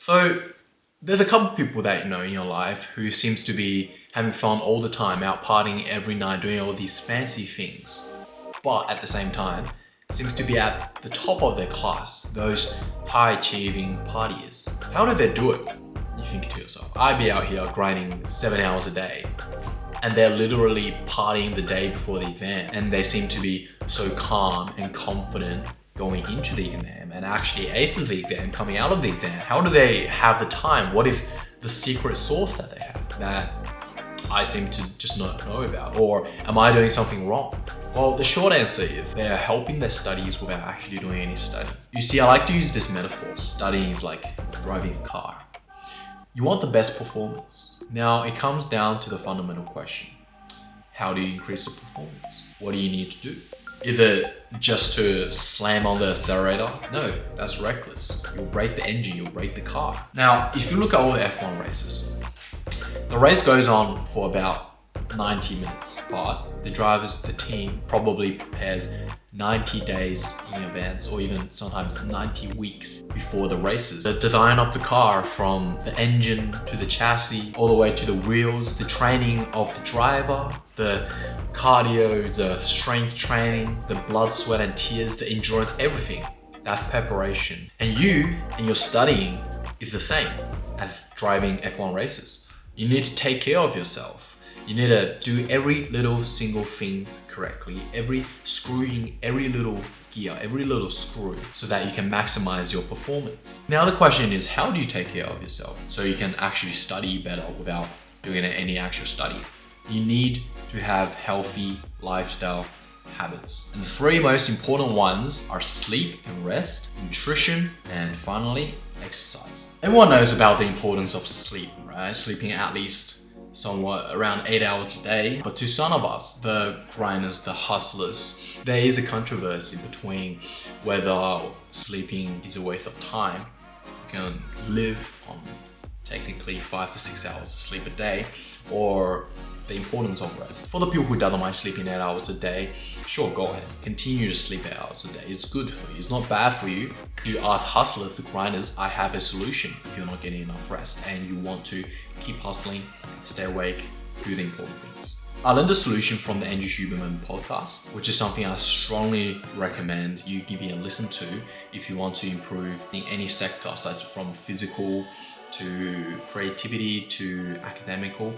So there's a couple of people that you know in your life who seems to be having fun all the time, out partying every night, doing all these fancy things. But at the same time, seems to be at the top of their class, those high achieving partiers. How do they do it? You think to yourself, I'd be out here grinding 7 hours a day, and they're literally partying the day before the exam, and they seem to be so calm and confident going into the exam and actually aces the exam, coming out of the exam. How do they have the time? What is the secret sauce that they have that I seem to just not know about? Or am I doing something wrong? Well, the short answer is they're helping their studies without actually doing any study. You see, I like to use this metaphor. Studying is like driving a car. You want the best performance. Now, it comes down to the fundamental question. How do you increase the performance? What do you need to do? Is it just to slam on the accelerator? No, that's reckless. You'll break the engine, you'll break the car. Now, if you look at all the F1 races, the race goes on for about 90 minutes, but the drivers, the team probably prepares 90 days in advance, or even sometimes 90 weeks before the races. The design of the car, from the engine to the chassis, all the way to the wheels, the training of the driver, the cardio, the strength training, the blood, sweat and tears, the endurance, everything. That's preparation. And you and your studying is the same as driving F1 races. You need to take care of yourself. You need to do every little single thing correctly, every screwing, every little gear, every little screw, so that you can maximize your performance. Now the question is, how do you take care of yourself so you can actually study better without doing any actual study? You need to have healthy lifestyle habits. And the three most important ones are sleep and rest, nutrition, and finally, exercise. Everyone knows about the importance of sleep, right? Sleeping at least somewhat around 8 hours a day. But to some of us, the grinders, the hustlers, there is a controversy between whether sleeping is a waste of time. You can live on technically 5 to 6 hours of sleep a day, or the importance of rest. For the people who don't mind sleeping 8 hours a day, sure, go ahead. Continue to sleep 8 hours a day. It's good for you. It's not bad for you. To us hustlers, the grinders, I have a solution if you're not getting enough rest and you want to keep hustling, stay awake, do the important things. I learned the solution from the Huberman Podcast, which is something I strongly recommend you giving a listen to if you want to improve in any sector, such from physical to creativity to academical,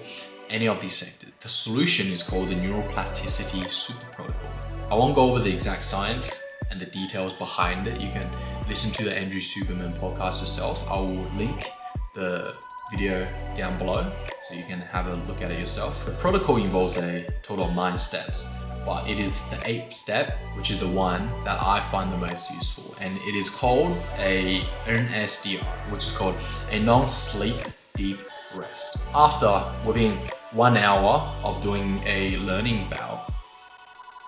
any of these sectors. The solution is called the Neuroplasticity Super Protocol. I won't go over the exact science and the details behind it. You can listen to the Huberman Podcast yourself. I will link the video down below so you can have a look at it yourself. The protocol involves a total of 9 steps, but it is the 8th step, which is the one that I find the most useful. And it is called a NSDR, which is called a non-sleep deep rest. Within 1 hour of doing a learning bout,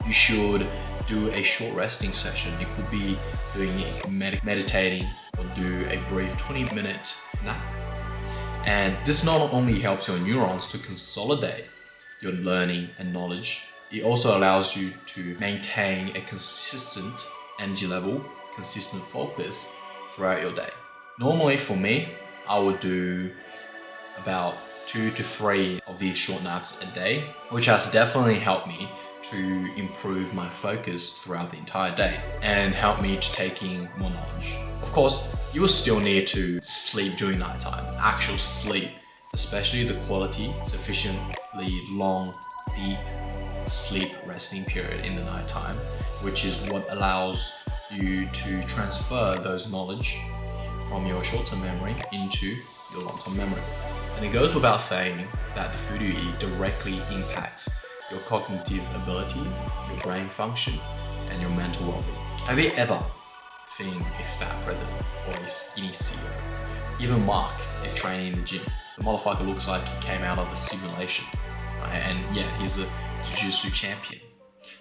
you should do a short resting session. It could be doing meditating or do a brief 20-minute nap. And this not only helps your neurons to consolidate your learning and knowledge, it also allows you to maintain a consistent energy level, consistent focus throughout your day. Normally for me, I would do about 2 to 3 of these short naps a day, which has definitely helped me to improve my focus throughout the entire day and help me to take in more knowledge. Of course, you will still need to sleep during nighttime, actual sleep, especially the quality, sufficiently long, deep sleep resting period in the nighttime, which is what allows you to transfer those knowledge from your short-term memory into your long-term memory. And it goes without saying that the food you eat directly impacts your cognitive ability, your brain function, and your mental well-being. Have you ever seen a fat predator or a skinny seal? Even Mark, if training in the gym, the motherfucker looks like he came out of a simulation. Right? And yeah, he's a jiu-jitsu champion.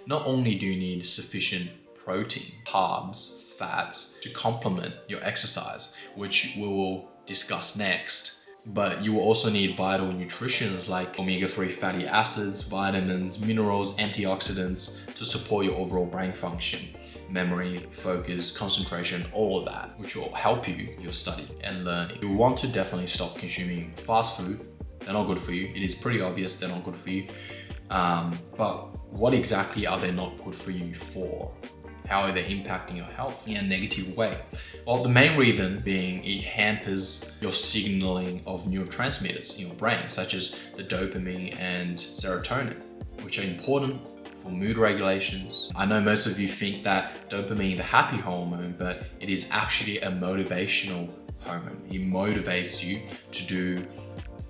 Not only do you need sufficient protein, carbs, fats to complement your exercise, which we will discuss next, But you will also need vital nutrients like omega-3 fatty acids, vitamins, minerals, antioxidants to support your overall brain function, memory, focus, concentration, all of that, which will help you with your study and learning. You want to definitely stop consuming fast food. They're not good for you. It is pretty obvious they're not good for you. But what exactly are they not good for you for? How are they impacting your health in a negative way? Well, the main reason being it hampers your signaling of neurotransmitters in your brain, such as the dopamine and serotonin, which are important for mood regulations. I know most of you think that dopamine is the happy hormone, but it is actually a motivational hormone. It motivates you to do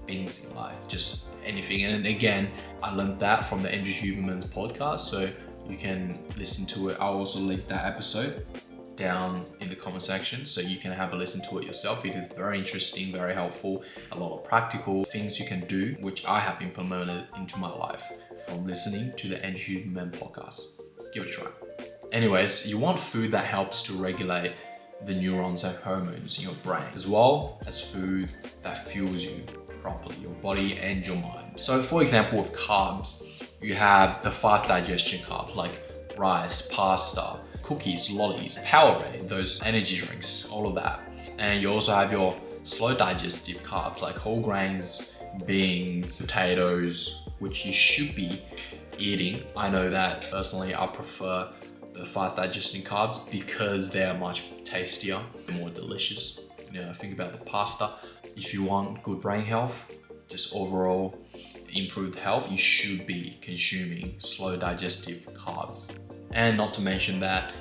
things in life, just anything. And again, I learned that from the Huberman Podcast, so you can listen to it. I'll also link that episode down in the comment section so you can have a listen to it yourself. It is very interesting, very helpful, a lot of practical things you can do, which I have implemented into my life from listening to the Huberman Podcast. Give it a try. Anyways, you want food that helps to regulate the neurons and hormones in your brain, as well as food that fuels you properly, your body and your mind. So for example, with carbs, you have the fast digestion carbs like rice, pasta, cookies, lollies, Powerade, those energy drinks, all of that. And you also have your slow digestive carbs like whole grains, beans, potatoes, which you should be eating. I know that personally I prefer the fast digesting carbs because they are much tastier and more delicious. Think about the pasta. If you want good brain health, just overall improved health, you should be consuming slow digestive carbs. And not to mention that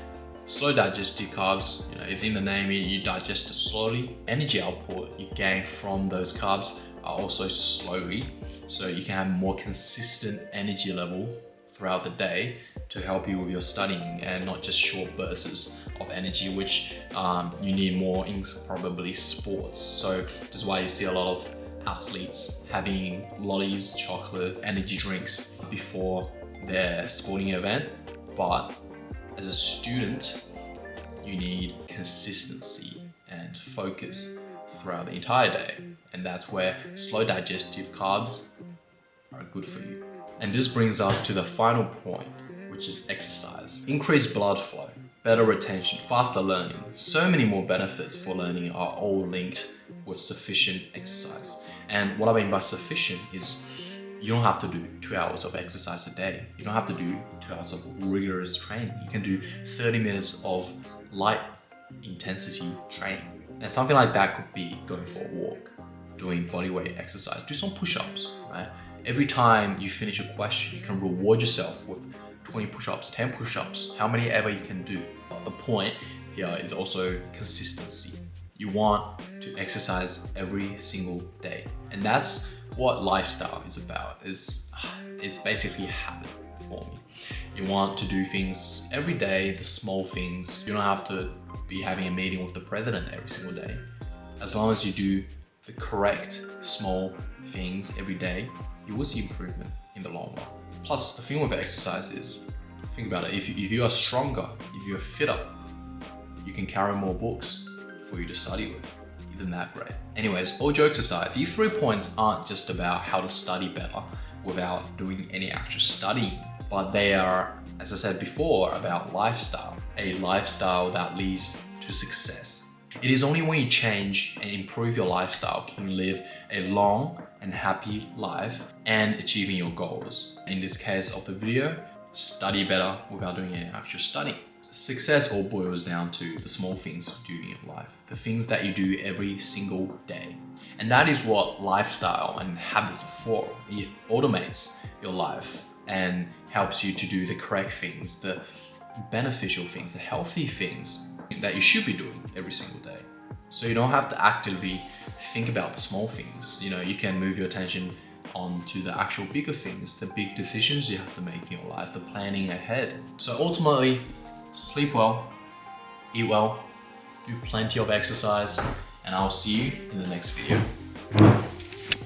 slow digestive carbs, if in the name you digest it slowly, energy output you gain from those carbs are also slowly, so you can have more consistent energy level throughout the day to help you with your studying and not just short bursts of energy, which you need more in probably sports. So this is why you see a lot of athletes having lollies, chocolate, energy drinks before their sporting event. But as a student, you need consistency and focus throughout the entire day. And that's where slow digestive carbs are good for you. And this brings us to the final point, which is exercise. Increased blood flow, better retention, faster learning. So many more benefits for learning are all linked with sufficient exercise. And what I mean by sufficient is you don't have to do 2 hours of exercise a day. You don't have to do 2 hours of rigorous training. You can do 30 minutes of light intensity training. And something like that could be going for a walk, doing bodyweight exercise, do some push-ups, right? Every time you finish a question, you can reward yourself with 20 push-ups, 10 push-ups, how many ever you can do. The point here is also consistency. You want to exercise every single day. And that's what lifestyle is about. It's basically a habit for me. You want to do things every day, the small things. You don't have to be having a meeting with the president every single day. As long as you do the correct small things every day, you will see improvement in the long run. Plus, the thing with exercise is, think about it, if you are stronger, if you're fitter, you can carry more books for you to study with. Isn't that great? Anyways, all jokes aside, these 3 points aren't just about how to study better without doing any actual studying, but they are, as I said before, about lifestyle, a lifestyle that leads to success. It is only when you change and improve your lifestyle can you live a long and happy life and achieving your goals. In this case of the video, study better without doing any actual studying. Success all boils down to the small things you do in your life, the things that you do every single day. And that is what lifestyle and habits are for. It automates your life and helps you to do the correct things, the beneficial things, the healthy things that you should be doing every single day. So you don't have to actively think about the small things. You can move your attention onto the actual bigger things, the big decisions you have to make in your life, the planning ahead. So ultimately, sleep well, eat well, do plenty of exercise, and I'll see you in the next video.